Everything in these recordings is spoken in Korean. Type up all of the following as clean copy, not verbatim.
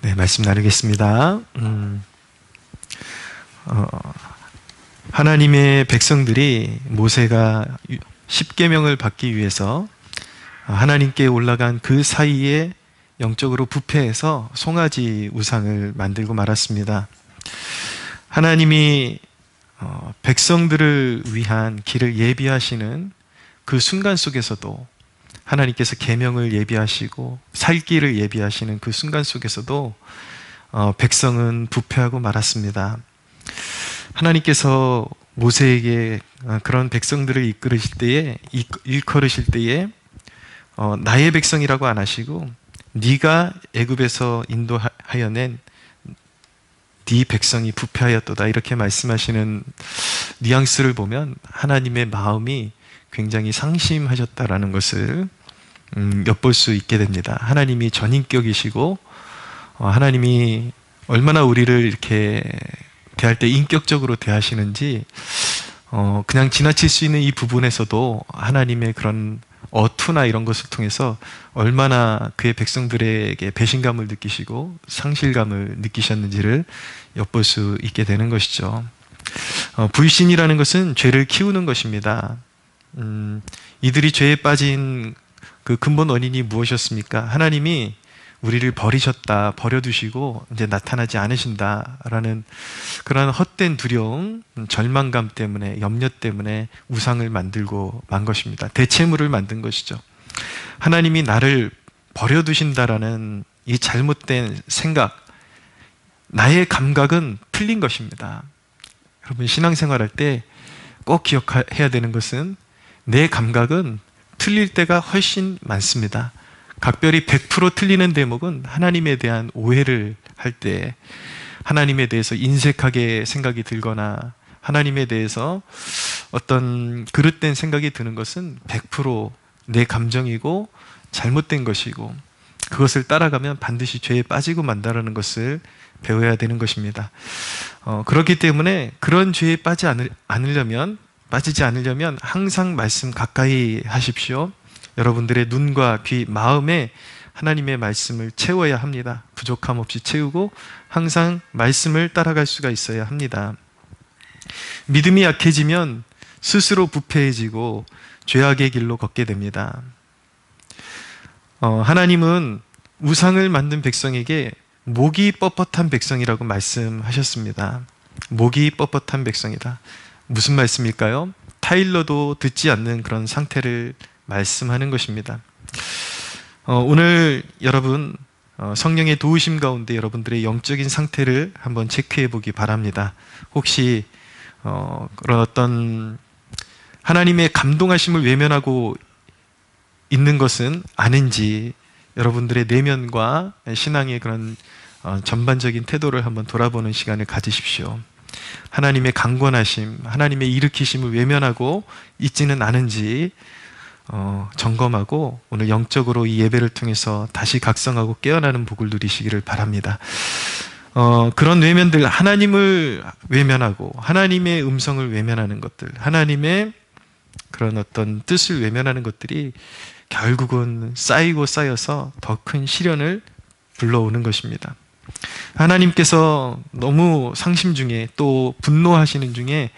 네, 말씀 나누겠습니다. 하나님의 백성들이 모세가 십계명을 받기 위해서 하나님께 올라간 그 사이에 영적으로 부패해서 송아지 우상을 만들고 말았습니다. 하나님이 백성들을 위한 길을 예비하시는 그 순간 속에서도, 하나님께서 계명을 예비하시고 살 길을 예비하시는 그 순간 속에서도 백성은 부패하고 말았습니다. 하나님께서 모세에게 그런 백성들을 일컬으실 때에 나의 백성이라고 안 하시고 네가 애굽에서 인도하여 낸 네 백성이 부패하였도다, 이렇게 말씀하시는 뉘앙스를 보면 하나님의 마음이 굉장히 상심하셨다라는 것을 엿볼 수 있게 됩니다. 하나님이 전인격이시고 하나님이 얼마나 우리를 이렇게 대할 때 인격적으로 대하시는지, 그냥 지나칠 수 있는 이 부분에서도 하나님의 그런 어투나 이런 것을 통해서 얼마나 그의 백성들에게 배신감을 느끼시고 상실감을 느끼셨는지를 엿볼 수 있게 되는 것이죠. 불신이라는 것은 죄를 키우는 것입니다. 이들이 죄에 빠진 그 근본 원인이 무엇이었습니까? 하나님이 우리를 버려두시고 이제 나타나지 않으신다라는 그런 헛된 두려움, 절망감 때문에, 염려 때문에 우상을 만들고 만 것입니다. 대체물을 만든 것이죠. 하나님이 나를 버려두신다라는 이 잘못된 생각, 나의 감각은 틀린 것입니다. 여러분, 신앙생활할 때 꼭 기억해야 되는 것은 내 감각은 틀릴 때가 훨씬 많습니다. 각별히 100% 틀리는 대목은 하나님에 대한 오해를 할 때, 하나님에 대해서 인색하게 생각이 들거나 하나님에 대해서 어떤 그릇된 생각이 드는 것은 100% 내 감정이고 잘못된 것이고, 그것을 따라가면 반드시 죄에 빠지고 만다라는 것을 배워야 되는 것입니다. 그렇기 때문에 그런 죄에 빠지지 않으려면 항상 말씀 가까이 하십시오. 여러분들의 눈과 귀, 마음에 하나님의 말씀을 채워야 합니다. 부족함 없이 채우고 항상 말씀을 따라갈 수가 있어야 합니다. 믿음이 약해지면 스스로 부패해지고 죄악의 길로 걷게 됩니다. 하나님은 우상을 만든 백성에게 목이 뻣뻣한 백성이라고 말씀하셨습니다. 목이 뻣뻣한 백성이다. 무슨 말씀일까요? 타일러도 듣지 않는 그런 상태를 말씀하는 것입니다. 오늘 여러분, 성령의 도우심 가운데 여러분들의 영적인 상태를 한번 체크해 보기 바랍니다. 혹시 그런 어떤 하나님의 감동하심을 외면하고 있는 것은 아닌지, 여러분들의 내면과 신앙의 그런 전반적인 태도를 한번 돌아보는 시간을 가지십시오. 하나님의 강권하심, 하나님의 일으키심을 외면하고 있지는 않은지 점검하고 오늘 영적으로 이 예배를 통해서 다시 각성하고 깨어나는 복을 누리시기를 바랍니다. 그런 외면들, 하나님을 외면하고 하나님의 음성을 외면하는 것들, 하나님의 그런 어떤 뜻을 외면하는 것들이 결국은 쌓이고 쌓여서 더 큰 시련을 불러오는 것입니다. 하나님께서 너무 상심 중에, 또 분노하시는 중에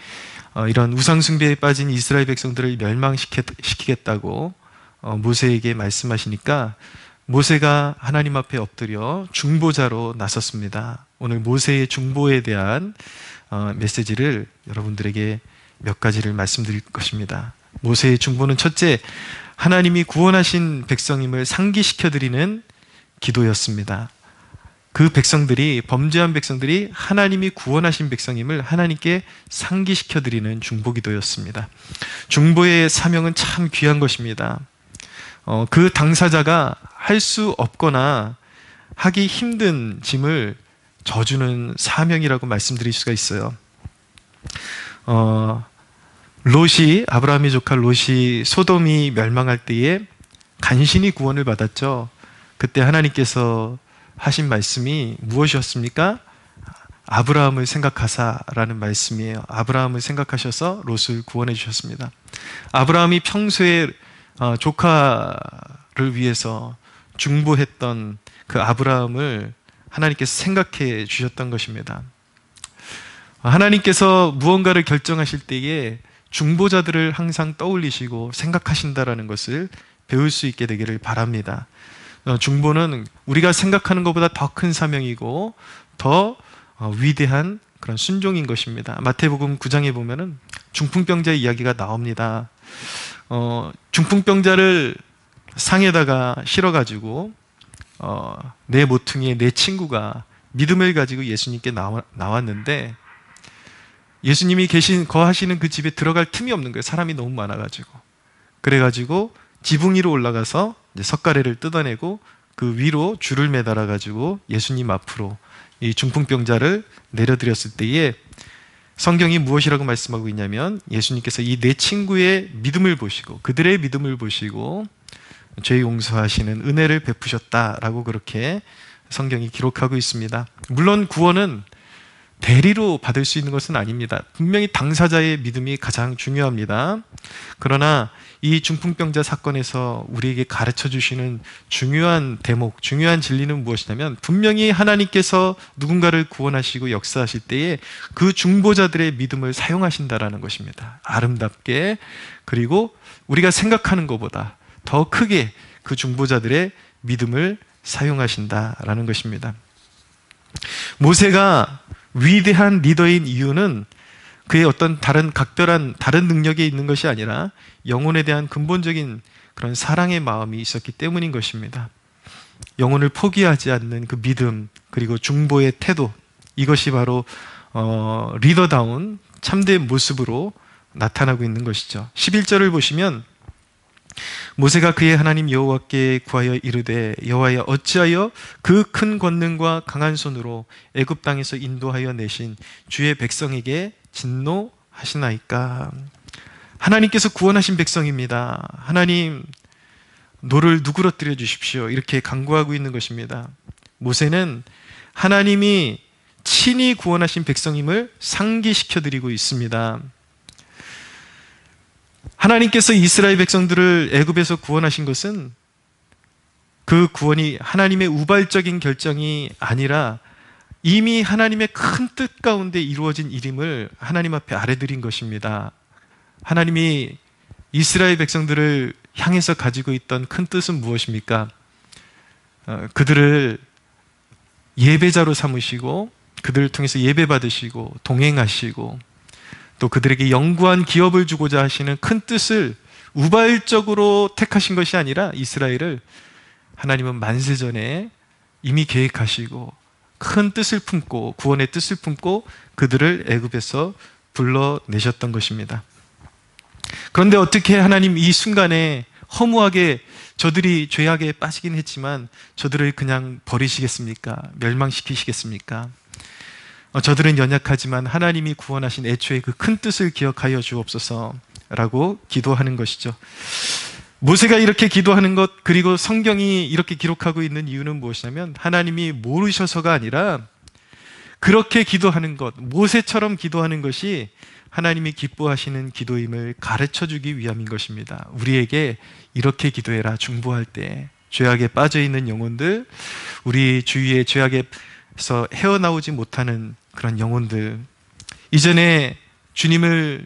이런 우상숭배에 빠진 이스라엘 백성들을 멸망시키겠다고 모세에게 말씀하시니까 모세가 하나님 앞에 엎드려 중보자로 나섰습니다. 오늘 모세의 중보에 대한 메시지를 여러분들에게 몇 가지를 말씀드릴 것입니다. 모세의 중보는 첫째, 하나님이 구원하신 백성임을 상기시켜드리는 기도였습니다. 그 백성들이, 범죄한 백성들이 하나님이 구원하신 백성임을 하나님께 상기시켜드리는 중보기도였습니다. 중보의 사명은 참 귀한 것입니다. 그 당사자가 할 수 없거나 하기 힘든 짐을 져주는 사명이라고 말씀드릴 수가 있어요. 아브라함의 조카 롯이 소돔이 멸망할 때에 간신히 구원을 받았죠. 그때 하나님께서 하신 말씀이 무엇이었습니까? 아브라함을 생각하사라는 말씀이에요. 아브라함을 생각하셔서 롯을 구원해 주셨습니다. 아브라함이 평소에 조카를 위해서 중보했던 그 아브라함을 하나님께서 생각해 주셨던 것입니다. 하나님께서 무언가를 결정하실 때에 중보자들을 항상 떠올리시고 생각하신다라는 것을 배울 수 있게 되기를 바랍니다. 중보는 우리가 생각하는 것보다 더 큰 사명이고 더 위대한 그런 순종인 것입니다. 마태복음 9장에 보면은 중풍병자의 이야기가 나옵니다. 중풍병자를 상에다가 실어가지고 내 모퉁이에 내 친구가 믿음을 가지고 예수님께 나왔는데 예수님이 거하시는 그 집에 들어갈 틈이 없는 거예요. 사람이 너무 많아가지고. 그래가지고 지붕 위로 올라가서 이제 석가래를 뜯어내고 그 위로 줄을 매달아가지고 예수님 앞으로 이 중풍병자를 내려드렸을 때에 성경이 무엇이라고 말씀하고 있냐면 예수님께서 이 내 친구의 믿음을 보시고 그들의 믿음을 보시고 죄 용서하시는 은혜를 베푸셨다라고 그렇게 성경이 기록하고 있습니다. 물론 구원은 대리로 받을 수 있는 것은 아닙니다. 분명히 당사자의 믿음이 가장 중요합니다. 그러나 이 중풍병자 사건에서 우리에게 가르쳐 주시는 중요한 대목, 중요한 진리는 무엇이냐면 분명히 하나님께서 누군가를 구원하시고 역사하실 때에 그 중보자들의 믿음을 사용하신다라는 것입니다. 아름답게, 그리고 우리가 생각하는 것보다 더 크게 그 중보자들의 믿음을 사용하신다라는 것입니다. 모세가 위대한 리더인 이유는 그의 어떤 각별한 다른 능력에 있는 것이 아니라 영혼에 대한 근본적인 그런 사랑의 마음이 있었기 때문인 것입니다. 영혼을 포기하지 않는 그 믿음, 그리고 중보의 태도, 이것이 바로 리더다운 참된 모습으로 나타나고 있는 것이죠. 11절을 보시면 모세가 그의 하나님 여호와께 구하여 이르되 여호와여 어찌하여 그 큰 권능과 강한 손으로 애굽 땅에서 인도하여 내신 주의 백성에게 진노하시나이까. 하나님께서 구원하신 백성입니다. 하나님 노를 누그러뜨려 주십시오. 이렇게 간구하고 있는 것입니다. 모세는 하나님이 친히 구원하신 백성임을 상기시켜 드리고 있습니다. 하나님께서 이스라엘 백성들을 애굽에서 구원하신 것은 그 구원이 하나님의 우발적인 결정이 아니라 이미 하나님의 큰 뜻 가운데 이루어진 일임을 하나님 앞에 아뢰드린 것입니다. 하나님이 이스라엘 백성들을 향해서 가지고 있던 큰 뜻은 무엇입니까? 그들을 예배자로 삼으시고 그들을 통해서 예배 받으시고 동행하시고 또 그들에게 영구한 기업을 주고자 하시는 큰 뜻을 우발적으로 택하신 것이 아니라 이스라엘을 하나님은 만세전에 이미 계획하시고 큰 뜻을 품고 구원의 뜻을 품고 그들을 애굽에서 불러내셨던 것입니다. 그런데 어떻게 하나님 이 순간에 허무하게 저들이 죄악에 빠지긴 했지만 저들을 그냥 버리시겠습니까? 멸망시키시겠습니까? 저들은 연약하지만 하나님이 구원하신 애초에 그 큰 뜻을 기억하여 주옵소서라고 기도하는 것이죠. 모세가 이렇게 기도하는 것, 그리고 성경이 이렇게 기록하고 있는 이유는 무엇이냐면 하나님이 모르셔서가 아니라 그렇게 기도하는 것, 모세처럼 기도하는 것이 하나님이 기뻐하시는 기도임을 가르쳐주기 위함인 것입니다. 우리에게 이렇게 기도해라. 중보할 때 죄악에 빠져있는 영혼들, 우리 주위에 죄악에서 헤어나오지 못하는 그런 영혼들, 이전에 주님을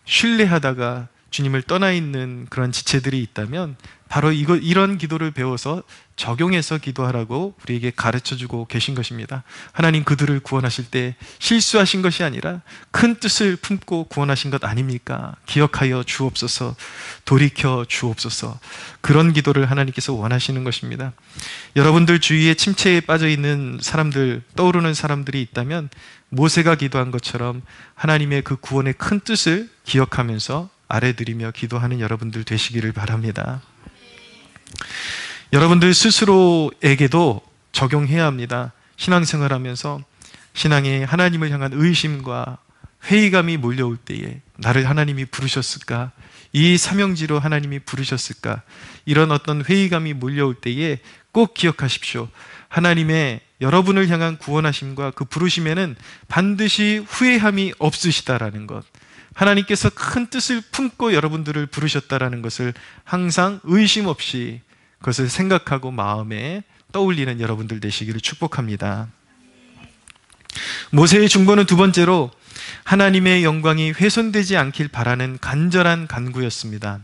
신뢰하다가 주님을 떠나 있는 그런 지체들이 있다면 바로 이런 기도를 배워서 적용해서 기도하라고 우리에게 가르쳐주고 계신 것입니다. 하나님 그들을 구원하실 때 실수하신 것이 아니라 큰 뜻을 품고 구원하신 것 아닙니까? 기억하여 주옵소서, 돌이켜 주옵소서. 그런 기도를 하나님께서 원하시는 것입니다. 여러분들 주위에 침체에 빠져있는 사람들, 떠오르는 사람들이 있다면 모세가 기도한 것처럼 하나님의 그 구원의 큰 뜻을 기억하면서 아뢰드리며 기도하는 여러분들 되시기를 바랍니다. 여러분들 스스로에게도 적용해야 합니다. 신앙생활하면서 신앙에 하나님을 향한 의심과 회의감이 몰려올 때에 나를 하나님이 부르셨을까? 이 사명지로 하나님이 부르셨을까? 이런 어떤 회의감이 몰려올 때에 꼭 기억하십시오. 하나님의 여러분을 향한 구원하심과 그 부르심에는 반드시 후회함이 없으시다라는 것, 하나님께서 큰 뜻을 품고 여러분들을 부르셨다라는 것을 항상 의심 없이 그것을 생각하고 마음에 떠올리는 여러분들 되시기를 축복합니다. 모세의 중보는 두 번째로 하나님의 영광이 훼손되지 않길 바라는 간절한 간구였습니다.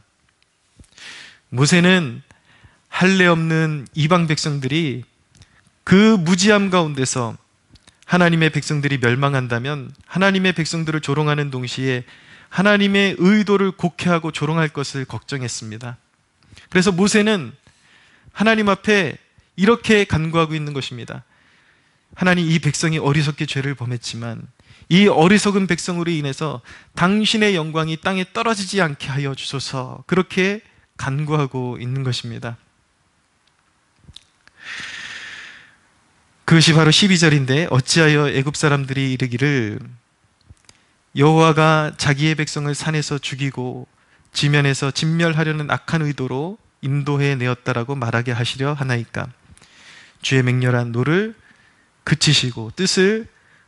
모세는 할례 없는 이방 백성들이 그 무지함 가운데서 하나님의 백성들이 멸망한다면 하나님의 백성들을 조롱하는 동시에 하나님의 의도를 곡해하고 조롱할 것을 걱정했습니다. 그래서 모세는 하나님 앞에 이렇게 간구하고 있는 것입니다. 하나님, 이 백성이 어리석게 죄를 범했지만 이 어리석은 백성으로 인해서 당신의 영광이 땅에 떨어지지 않게 하여 주소서, 그렇게 간구하고 있는 것입니다. 그것이 바로 12절인데 어찌하여 애굽 사람들이 이르기를 여호와가 자기의 백성을 산에서 죽이고 지면에서 진멸하려는 악한 의도로 인도해 내었다라고 말하게 하시려 하나이까. 주의 맹렬한 노를 그치시고 뜻을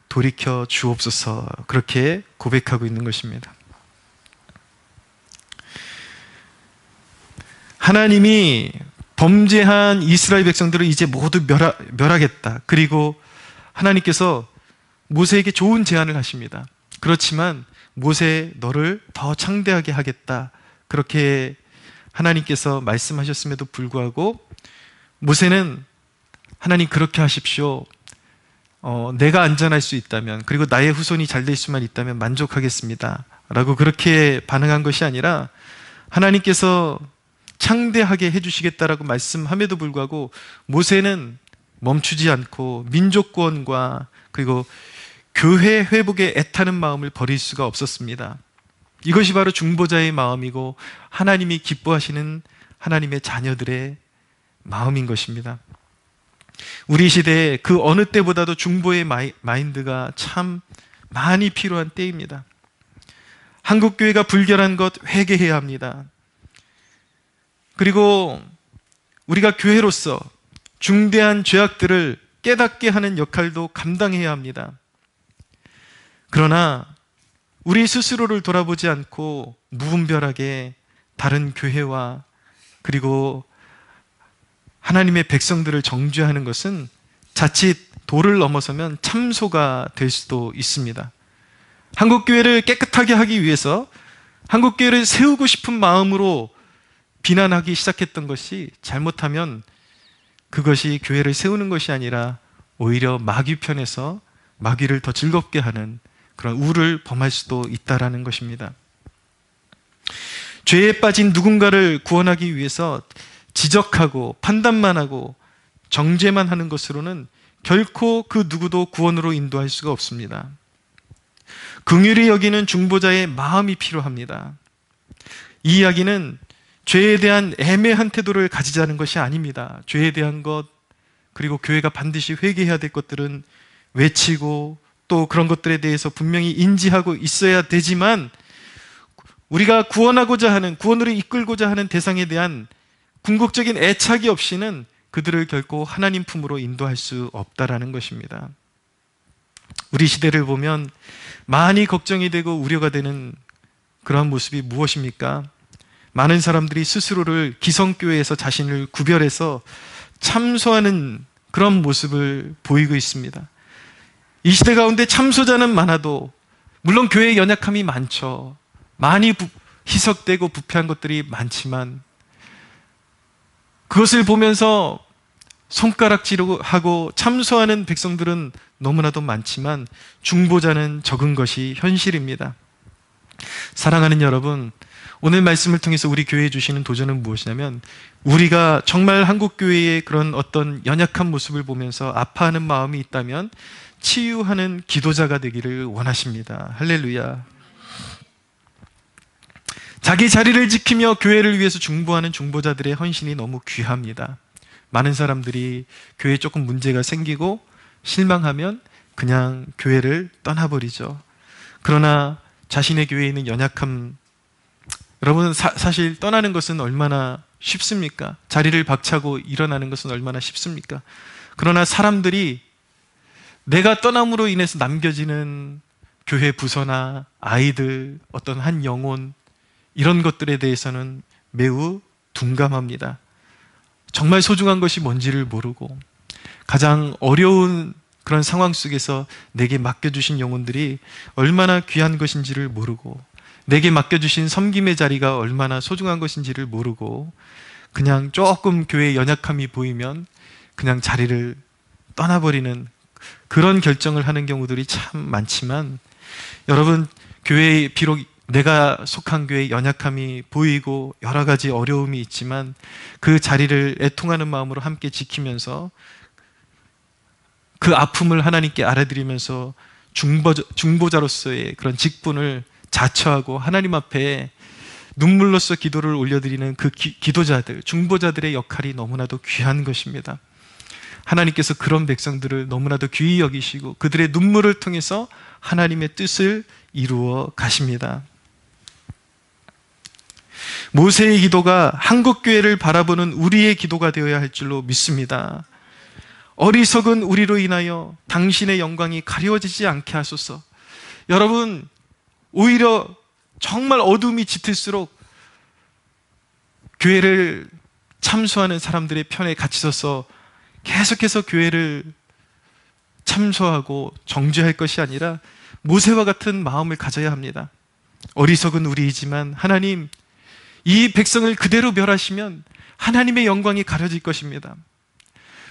돌이켜 주옵소서, 그렇게 고백하고 있는 것입니다. 하나님이 범죄한 이스라엘 백성들을 이제 모두 멸하겠다. 그리고 하나님께서 모세에게 좋은 제안을 하십니다. 그렇지만 모세, 너를 더 창대하게 하겠다, 그렇게 하나님께서 말씀하셨음에도 불구하고 모세는 하나님, 그렇게 하십시오. 내가 안전할 수 있다면, 그리고 나의 후손이 잘 될 수만 있다면 만족하겠습니다 라고 그렇게 반응한 것이 아니라 하나님께서 창대하게 해주시겠다라고 말씀함에도 불구하고 모세는 멈추지 않고 민족 구원과 그리고 교회 회복에 애타는 마음을 버릴 수가 없었습니다. 이것이 바로 중보자의 마음이고 하나님이 기뻐하시는 하나님의 자녀들의 마음인 것입니다. 우리 시대에 그 어느 때보다도 중보의 마인드가 참 많이 필요한 때입니다. 한국교회가 불결한 것 회개해야 합니다. 그리고 우리가 교회로서 중대한 죄악들을 깨닫게 하는 역할도 감당해야 합니다. 그러나 우리 스스로를 돌아보지 않고 무분별하게 다른 교회와 그리고 하나님의 백성들을 정죄하는 것은 자칫 도를 넘어서면 참소가 될 수도 있습니다. 한국교회를 깨끗하게 하기 위해서 한국교회를 세우고 싶은 마음으로 비난하기 시작했던 것이 잘못하면 그것이 교회를 세우는 것이 아니라 오히려 마귀 편에서 마귀를 더 즐겁게 하는 그런 우를 범할 수도 있다라는 것입니다. 죄에 빠진 누군가를 구원하기 위해서 지적하고 판단만 하고 정죄만 하는 것으로는 결코 그 누구도 구원으로 인도할 수가 없습니다. 긍휼히 여기는 중보자의 마음이 필요합니다. 이 이야기는 죄에 대한 애매한 태도를 가지자는 것이 아닙니다. 죄에 대한 것, 그리고 교회가 반드시 회개해야 될 것들은 외치고 또 그런 것들에 대해서 분명히 인지하고 있어야 되지만 우리가 구원하고자 하는, 구원으로 이끌고자 하는 대상에 대한 궁극적인 애착이 없이는 그들을 결코 하나님 품으로 인도할 수 없다라는 것입니다. 우리 시대를 보면 많이 걱정이 되고 우려가 되는 그러한 모습이 무엇입니까? 많은 사람들이 스스로를 기성교회에서 자신을 구별해서 참소하는 그런 모습을 보이고 있습니다. 이 시대 가운데 참소자는 많아도 물론 교회의 연약함이 많죠. 많이 희석되고 부패한 것들이 많지만 그것을 보면서 손가락질하고 참소하는 백성들은 너무나도 많지만 중보자는 적은 것이 현실입니다. 사랑하는 여러분, 오늘 말씀을 통해서 우리 교회에 주시는 도전은 무엇이냐면 우리가 정말 한국교회의 그런 어떤 연약한 모습을 보면서 아파하는 마음이 있다면 치유하는 기도자가 되기를 원하십니다. 할렐루야. 자기 자리를 지키며 교회를 위해서 중보하는 중보자들의 헌신이 너무 귀합니다. 많은 사람들이 교회에 조금 문제가 생기고 실망하면 그냥 교회를 떠나버리죠. 그러나 자신의 교회에 있는 연약함, 여러분 사실 떠나는 것은 얼마나 쉽습니까? 자리를 박차고 일어나는 것은 얼마나 쉽습니까? 그러나 사람들이 내가 떠남으로 인해서 남겨지는 교회 부서나 아이들, 어떤 한 영혼, 이런 것들에 대해서는 매우 둔감합니다. 정말 소중한 것이 뭔지를 모르고 가장 어려운 그런 상황 속에서 내게 맡겨주신 영혼들이 얼마나 귀한 것인지를 모르고, 내게 맡겨주신 섬김의 자리가 얼마나 소중한 것인지를 모르고, 그냥 조금 교회의 연약함이 보이면 그냥 자리를 떠나버리는 그런 결정을 하는 경우들이 참 많지만, 여러분, 교회에 비록 내가 속한 교회의 연약함이 보이고 여러 가지 어려움이 있지만 그 자리를 애통하는 마음으로 함께 지키면서 그 아픔을 하나님께 알아드리면서 중보자로서의 그런 직분을 자처하고 하나님 앞에 눈물로써 기도를 올려드리는 그 기도자들, 중보자들의 역할이 너무나도 귀한 것입니다. 하나님께서 그런 백성들을 너무나도 귀히 여기시고 그들의 눈물을 통해서 하나님의 뜻을 이루어 가십니다. 모세의 기도가 한국교회를 바라보는 우리의 기도가 되어야 할 줄로 믿습니다. 어리석은 우리로 인하여 당신의 영광이 가려지지 않게 하소서. 여러분, 오히려 정말 어둠이 짙을수록 교회를 참소하는 사람들의 편에 같이 서서 계속해서 교회를 참소하고 정죄할 것이 아니라 모세와 같은 마음을 가져야 합니다. 어리석은 우리이지만 하나님, 이 백성을 그대로 멸하시면 하나님의 영광이 가려질 것입니다.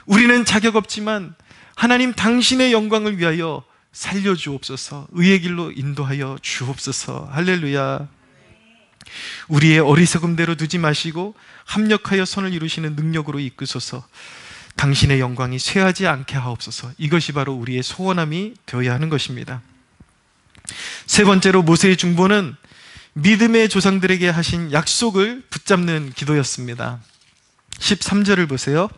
우리는 자격 없지만 하나님 당신의 영광을 위하여 살려주옵소서. 의의 길로 인도하여 주옵소서. 할렐루야. 우리의 어리석음대로 두지 마시고 합력하여 선을 이루시는 능력으로 이끄소서. 당신의 영광이 쇠하지 않게 하옵소서. 이것이 바로 우리의 소원함이 되어야 하는 것입니다. 세 번째로 모세의 중보는 믿음의 조상들에게 하신 약속을 붙잡는 기도였습니다. 13절을 보세요.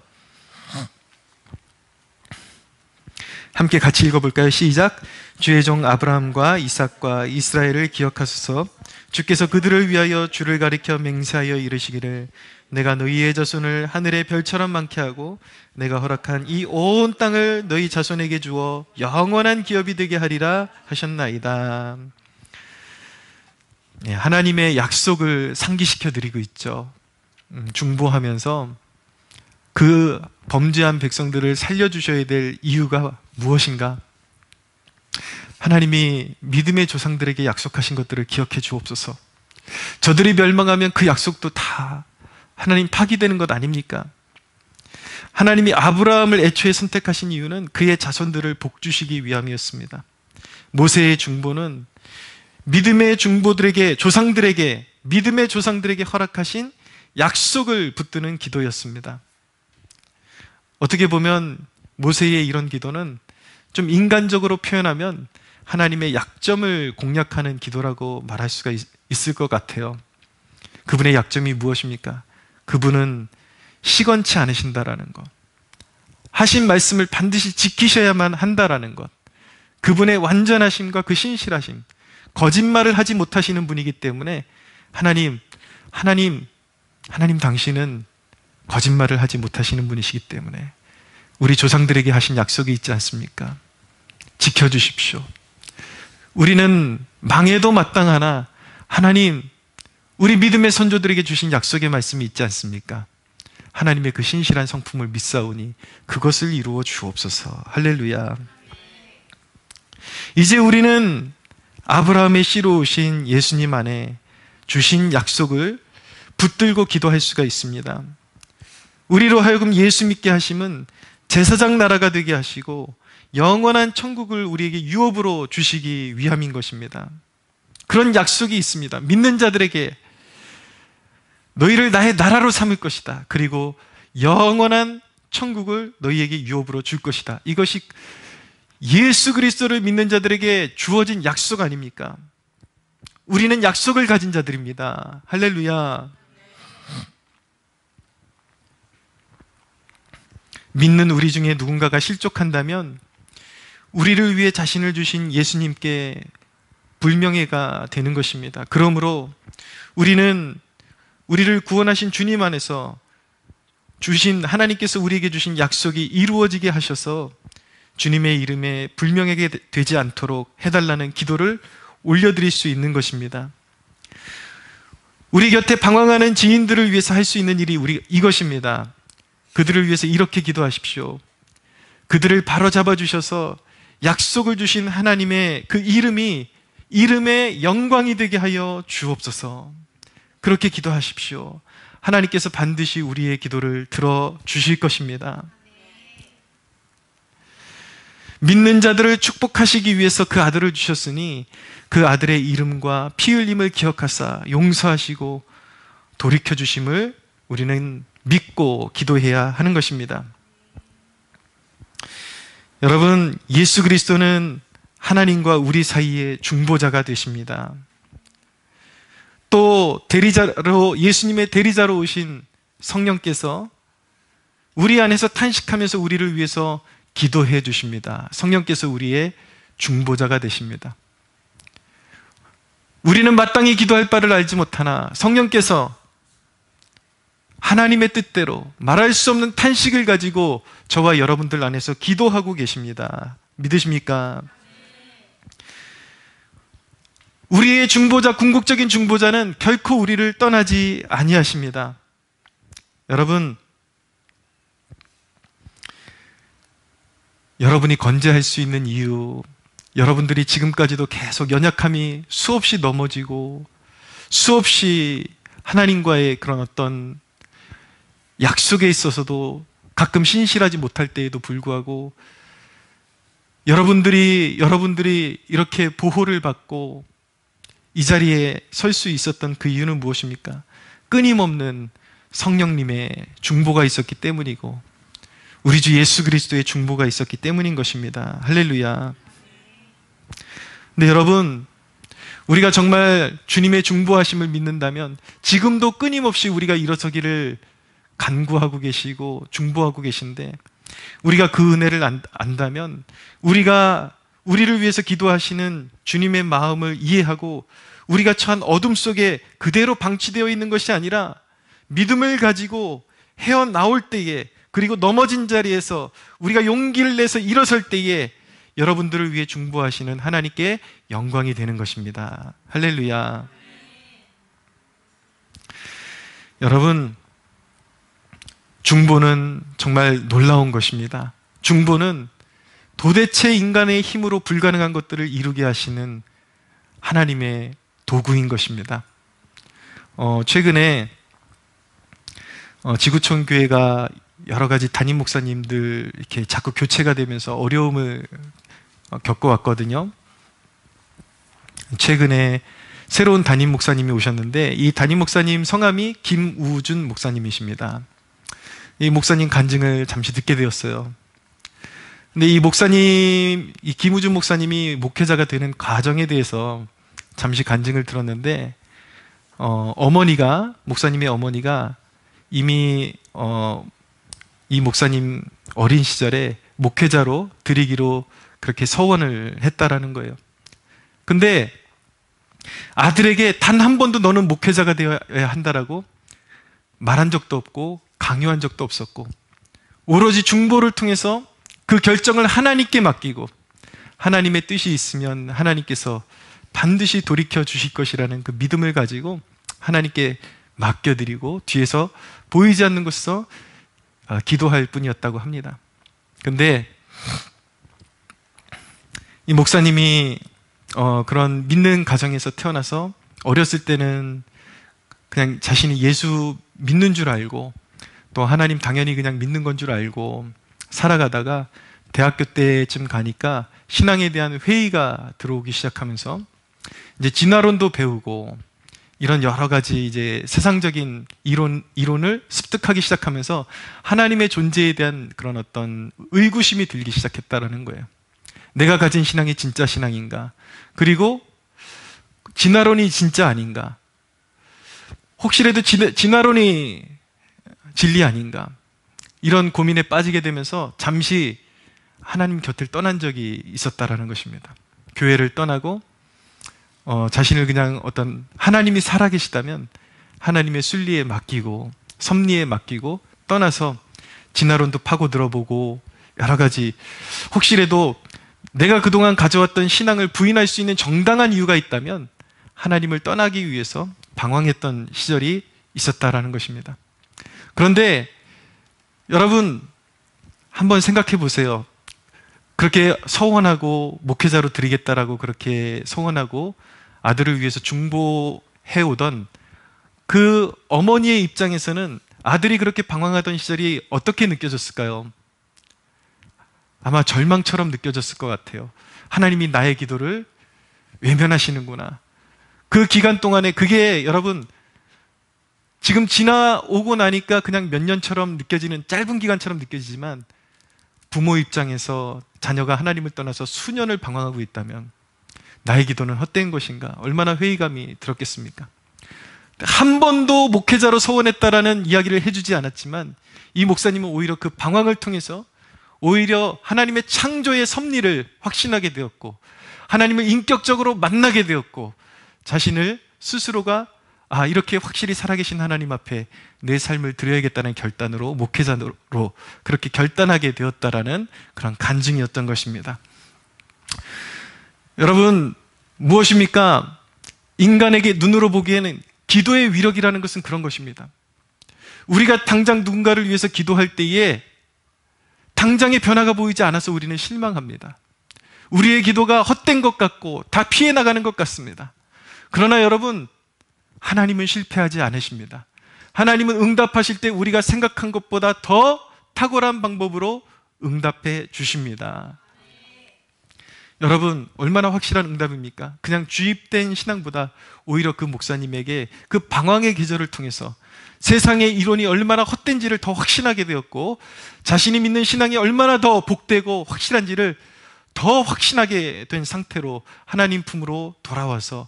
함께 같이 읽어볼까요? 시작. 주의 종 아브라함과 이삭과 이스라엘을 기억하소서. 주께서 그들을 위하여 주를 가리켜 맹세하여 이르시기를 내가 너희의 자손을 하늘의 별처럼 많게 하고 내가 허락한 이 온 땅을 너희 자손에게 주어 영원한 기업이 되게 하리라 하셨나이다. 하나님의 약속을 상기시켜 드리고 있죠. 중보하면서 그 범죄한 백성들을 살려주셔야 될 이유가 무엇인가? 하나님이 믿음의 조상들에게 약속하신 것들을 기억해 주옵소서. 저들이 멸망하면 그 약속도 다 하나님 파기되는 것 아닙니까? 하나님이 아브라함을 애초에 선택하신 이유는 그의 자손들을 복주시기 위함이었습니다. 모세의 중보는 믿음의 중보들에게, 조상들에게, 믿음의 조상들에게 허락하신 약속을 붙드는 기도였습니다. 어떻게 보면 모세의 이런 기도는 좀 인간적으로 표현하면 하나님의 약점을 공략하는 기도라고 말할 수가 있을 것 같아요. 그분의 약점이 무엇입니까? 그분은 시건치 않으신다라는 것, 하신 말씀을 반드시 지키셔야만 한다라는 것, 그분의 완전하심과 그 신실하심, 거짓말을 하지 못하시는 분이기 때문에 하나님 당신은 거짓말을 하지 못하시는 분이시기 때문에 우리 조상들에게 하신 약속이 있지 않습니까? 지켜주십시오. 우리는 망해도 마땅하나 하나님, 우리 믿음의 선조들에게 주신 약속의 말씀이 있지 않습니까? 하나님의 그 신실한 성품을 믿사오니 그것을 이루어 주옵소서. 할렐루야. 이제 우리는 아브라함의 씨로 오신 예수님 안에 주신 약속을 붙들고 기도할 수가 있습니다. 우리로 하여금 예수 믿게 하심은 제사장 나라가 되게 하시고 영원한 천국을 우리에게 유업으로 주시기 위함인 것입니다. 그런 약속이 있습니다. 믿는 자들에게 너희를 나의 나라로 삼을 것이다. 그리고 영원한 천국을 너희에게 유업으로 줄 것이다. 이것이 예수 그리스도를 믿는 자들에게 주어진 약속 아닙니까? 우리는 약속을 가진 자들입니다. 할렐루야. 믿는 우리 중에 누군가가 실족한다면 우리를 위해 자신을 주신 예수님께 불명예가 되는 것입니다. 그러므로 우리는 우리를 구원하신 주님 안에서 주신 하나님께서 우리에게 주신 약속이 이루어지게 하셔서 주님의 이름에 불명예가 되지 않도록 해달라는 기도를 올려드릴 수 있는 것입니다. 우리 곁에 방황하는 지인들을 위해서 할 수 있는 일이 이것입니다. 그들을 위해서 이렇게 기도하십시오. 그들을 바로잡아 주셔서 약속을 주신 하나님의 그 이름의 영광이 되게 하여 주옵소서. 그렇게 기도하십시오. 하나님께서 반드시 우리의 기도를 들어주실 것입니다. 믿는 자들을 축복하시기 위해서 그 아들을 주셨으니 그 아들의 이름과 피 흘림을 기억하사 용서하시고 돌이켜주심을 우리는 믿고 기도해야 하는 것입니다. 여러분, 예수 그리스도는 하나님과 우리 사이의 중보자가 되십니다. 또 예수님의 대리자로 오신 성령께서 우리 안에서 탄식하면서 우리를 위해서 기도해 주십니다. 성령께서 우리의 중보자가 되십니다. 우리는 마땅히 기도할 바를 알지 못하나 성령께서 하나님의 뜻대로 말할 수 없는 탄식을 가지고 저와 여러분들 안에서 기도하고 계십니다. 믿으십니까? 우리의 중보자, 궁극적인 중보자는 결코 우리를 떠나지 아니하십니다. 여러분, 여러분이 건재할 수 있는 이유, 여러분들이 지금까지도 계속 연약함이 수없이 넘어지고 수없이 하나님과의 그런 어떤 약속에 있어서도 가끔 신실하지 못할 때에도 불구하고 여러분들이 이렇게 보호를 받고 이 자리에 설 수 있었던 그 이유는 무엇입니까? 끊임없는 성령님의 중보가 있었기 때문이고 우리 주 예수 그리스도의 중보가 있었기 때문인 것입니다. 할렐루야. 근데 여러분, 우리가 정말 주님의 중보하심을 믿는다면 지금도 끊임없이 우리가 일어서기를 간구하고 계시고 중보하고 계신데, 우리가 그 은혜를 안다면 우리를 위해서 기도하시는 주님의 마음을 이해하고 우리가 처한 어둠 속에 그대로 방치되어 있는 것이 아니라 믿음을 가지고 헤어나올 때에, 그리고 넘어진 자리에서 우리가 용기를 내서 일어설 때에 여러분들을 위해 중보하시는 하나님께 영광이 되는 것입니다. 할렐루야. 여러분, 중보는 정말 놀라운 것입니다. 중보는 도대체 인간의 힘으로 불가능한 것들을 이루게 하시는 하나님의 도구인 것입니다. 최근에 지구촌 교회가 여러 가지 담임 목사님들 이렇게 자꾸 교체가 되면서 어려움을 겪어왔거든요. 최근에 새로운 담임 목사님이 오셨는데 이 담임 목사님 성함이 김우준 목사님이십니다. 이 목사님 간증을 잠시 듣게 되었어요. 근데 이 김우준 목사님이 목회자가 되는 과정에 대해서 잠시 간증을 들었는데, 목사님의 어머니가 이미 이 목사님 어린 시절에 목회자로 드리기로 그렇게 서원을 했다라는 거예요. 근데 아들에게 단 한 번도 너는 목회자가 되어야 한다라고 말한 적도 없고 강요한 적도 없었고, 오로지 중보를 통해서 그 결정을 하나님께 맡기고 하나님의 뜻이 있으면 하나님께서 반드시 돌이켜 주실 것이라는 그 믿음을 가지고 하나님께 맡겨드리고 뒤에서 보이지 않는 곳에서 기도할 뿐이었다고 합니다. 근데 이 목사님이 그런 믿는 가정에서 태어나서 어렸을 때는 그냥 자신이 예수 믿는 줄 알고 또 하나님 당연히 그냥 믿는 건 줄 알고 살아가다가 대학교 때쯤 가니까 신앙에 대한 회의가 들어오기 시작하면서 이제 진화론도 배우고 이런 여러 가지 이제 세상적인 이론을 습득하기 시작하면서 하나님의 존재에 대한 그런 어떤 의구심이 들기 시작했다라는 거예요. 내가 가진 신앙이 진짜 신앙인가? 그리고 진화론이 진짜 아닌가? 혹시라도 진화론이 진리 아닌가? 이런 고민에 빠지게 되면서 잠시 하나님 곁을 떠난 적이 있었다라는 것입니다. 교회를 떠나고 자신을 그냥 어떤 하나님이 살아계시다면 하나님의 순리에 맡기고 섭리에 맡기고 떠나서 진화론도 파고들어보고 여러 가지, 혹시라도 내가 그동안 가져왔던 신앙을 부인할 수 있는 정당한 이유가 있다면 하나님을 떠나기 위해서 방황했던 시절이 있었다라는 것입니다. 그런데 여러분, 한번 생각해 보세요. 그렇게 서원하고 목회자로 드리겠다라고 그렇게 서원하고 아들을 위해서 중보해오던 그 어머니의 입장에서는 아들이 그렇게 방황하던 시절이 어떻게 느껴졌을까요? 아마 절망처럼 느껴졌을 것 같아요. 하나님이 나의 기도를 외면하시는구나. 그 기간 동안에 그게 여러분 지금 지나오고 나니까 그냥 몇 년처럼 느껴지는 짧은 기간처럼 느껴지지만 부모 입장에서 자녀가 하나님을 떠나서 수년을 방황하고 있다면 나의 기도는 헛된 것인가? 얼마나 회의감이 들었겠습니까? 한 번도 목회자로 서원했다라는 이야기를 해주지 않았지만 이 목사님은 오히려 그 방황을 통해서 오히려 하나님의 창조의 섭리를 확신하게 되었고 하나님을 인격적으로 만나게 되었고 자신을 스스로가 이렇게 확실히 살아계신 하나님 앞에 내 삶을 드려야겠다는 결단으로 목회자로 그렇게 결단하게 되었다라는 그런 간증이었던 것입니다. 여러분, 무엇입니까? 인간에게 눈으로 보기에는 기도의 위력이라는 것은 그런 것입니다. 우리가 당장 누군가를 위해서 기도할 때에 당장의 변화가 보이지 않아서 우리는 실망합니다. 우리의 기도가 헛된 것 같고 다 피해 나가는 것 같습니다. 그러나 여러분, 하나님은 실패하지 않으십니다. 하나님은 응답하실 때 우리가 생각한 것보다 더 탁월한 방법으로 응답해 주십니다. 여러분, 얼마나 확실한 응답입니까? 그냥 주입된 신앙보다 오히려 그 목사님에게 그 방황의 계절을 통해서 세상의 이론이 얼마나 헛된지를 더 확신하게 되었고 자신이 믿는 신앙이 얼마나 더 복되고 확실한지를 더 확신하게 된 상태로 하나님 품으로 돌아와서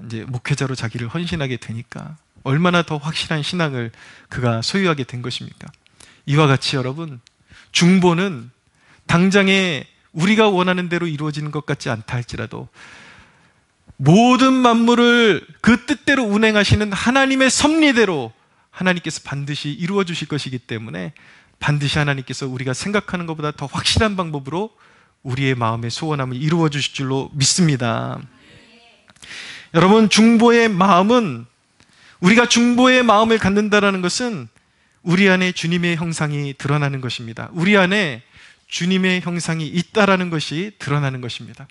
이제 목회자로 자기를 헌신하게 되니까 얼마나 더 확실한 신앙을 그가 소유하게 된 것입니까? 이와 같이 여러분, 중보는 당장에 우리가 원하는 대로 이루어지는 것 같지 않다 할지라도 모든 만물을 그 뜻대로 운행하시는 하나님의 섭리대로 하나님께서 반드시 이루어 주실 것이기 때문에 반드시 하나님께서 우리가 생각하는 것보다 더 확실한 방법으로 우리의 마음의 소원함을 이루어 주실 줄로 믿습니다. 여러분, 중보의 마음은, 우리가 중보의 마음을 갖는다는 것은 우리 안에 주님의 형상이 드러나는 것입니다. 우리 안에 주님의 형상이 있다라는 것이 드러나는 것입니다.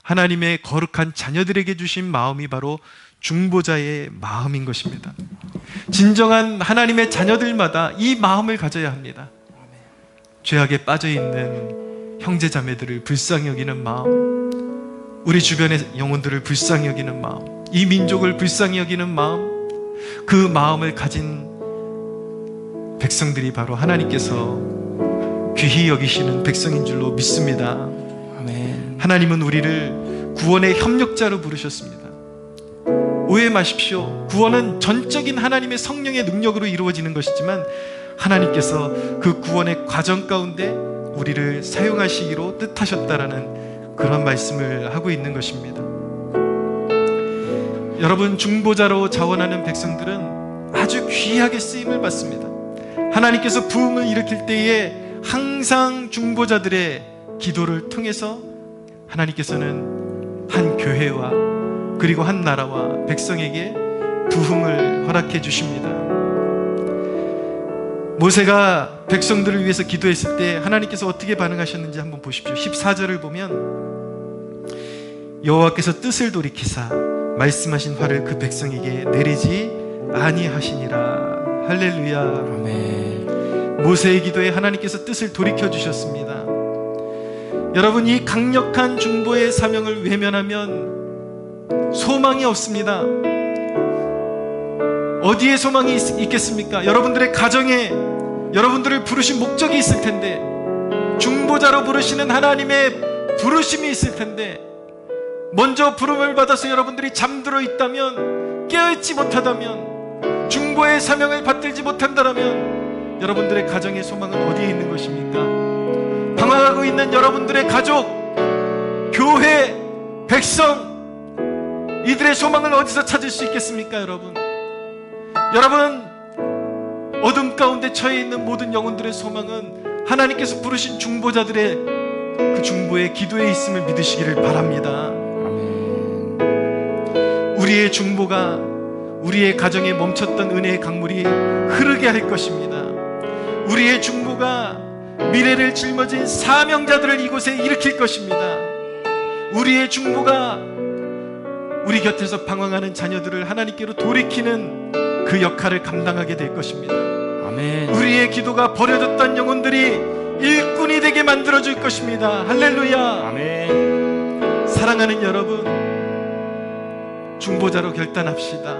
하나님의 거룩한 자녀들에게 주신 마음이 바로 중보자의 마음인 것입니다. 진정한 하나님의 자녀들마다 이 마음을 가져야 합니다. 죄악에 빠져있는 형제자매들을 불쌍히 여기는 마음, 우리 주변의 영혼들을 불쌍히 여기는 마음, 이 민족을 불쌍히 여기는 마음, 그 마음을 가진 백성들이 바로 하나님께서 귀히 여기시는 백성인 줄로 믿습니다. 아멘. 하나님은 우리를 구원의 협력자로 부르셨습니다. 오해 마십시오. 구원은 전적인 하나님의 성령의 능력으로 이루어지는 것이지만 하나님께서 그 구원의 과정 가운데 우리를 사용하시기로 뜻하셨다라는 그런 말씀을 하고 있는 것입니다. 여러분, 중보자로 자원하는 백성들은 아주 귀하게 쓰임을 받습니다. 하나님께서 부흥을 일으킬 때에 항상 중보자들의 기도를 통해서 하나님께서는 한 교회와 그리고 한 나라와 백성에게 부흥을 허락해 주십니다. 모세가 백성들을 위해서 기도했을 때 하나님께서 어떻게 반응하셨는지 한번 보십시오. 14절을 보면 여호와께서 뜻을 돌이키사 말씀하신 화를 그 백성에게 내리지 아니하시니라. 할렐루야. 아멘. 모세의 기도에 하나님께서 뜻을 돌이켜 주셨습니다. 여러분, 이 강력한 중보의 사명을 외면하면 소망이 없습니다. 어디에 소망이 있겠습니까? 여러분들의 가정에 여러분들을 부르신 목적이 있을 텐데, 중보자로 부르시는 하나님의 부르심이 있을 텐데, 먼저 부름을 받아서 여러분들이 잠들어 있다면, 깨어있지 못하다면, 중보의 사명을 받들지 못한다면 여러분들의 가정의 소망은 어디에 있는 것입니까? 방황하고 있는 여러분들의 가족, 교회, 백성, 이들의 소망을 어디서 찾을 수 있겠습니까? 여러분, 어둠 가운데 처해 있는 모든 영혼들의 소망은 하나님께서 부르신 중보자들의 그 중보의 기도에 있음을 믿으시기를 바랍니다. 우리의 중보가 우리의 가정에 멈췄던 은혜의 강물이 흐르게 할 것입니다. 우리의 중보가 미래를 짊어진 사명자들을 이곳에 일으킬 것입니다. 우리의 중보가 우리 곁에서 방황하는 자녀들을 하나님께로 돌이키는 그 역할을 감당하게 될 것입니다. 아멘. 우리의 기도가 버려졌던 영혼들이 일꾼이 되게 만들어줄 것입니다. 할렐루야. 아멘. 사랑하는 여러분, 중보자로 결단합시다.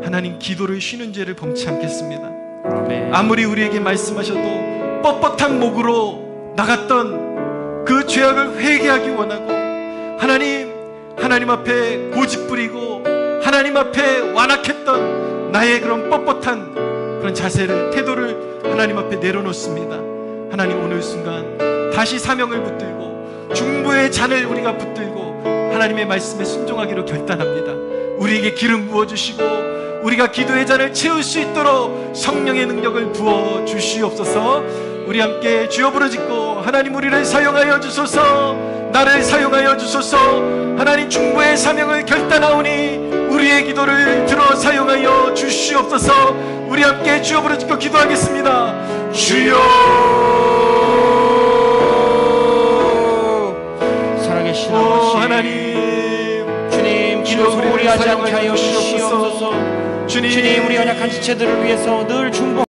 하나님, 기도를 쉬는 죄를 범치 않겠습니다. 아멘. 아무리 우리에게 말씀하셔도 뻣뻣한 목으로 나갔던 그 죄악을 회개하기 원하고, 하나님 앞에 고집부리고 하나님 앞에 완악했던 나의 그런 뻣뻣한 그런 자세를, 태도를 하나님 앞에 내려놓습니다. 하나님, 오늘 순간 다시 사명을 붙들고 중보의 잔을 우리가 붙들고 하나님의 말씀에 순종하기로 결단합니다. 우리에게 기름 부어주시고 우리가 기도의 잔을 채울 수 있도록 성령의 능력을 부어주시옵소서. 우리 함께 주여 부르짖고, 하나님 우리를 사용하여 주소서, 나를 사용하여 주소서. 하나님, 중보의 사명을 결단하오니 우리의 기도를 들어 사용하여 주시옵소서. 우리 함께 주여 부르짖고 기도하겠습니다. 주여. 살아계신 아버지 하나님, 주님, 기도 소홀히 하지 않게 하여 주시옵소서. 주님, 우리 연약한 지체들을 위해서 늘 중보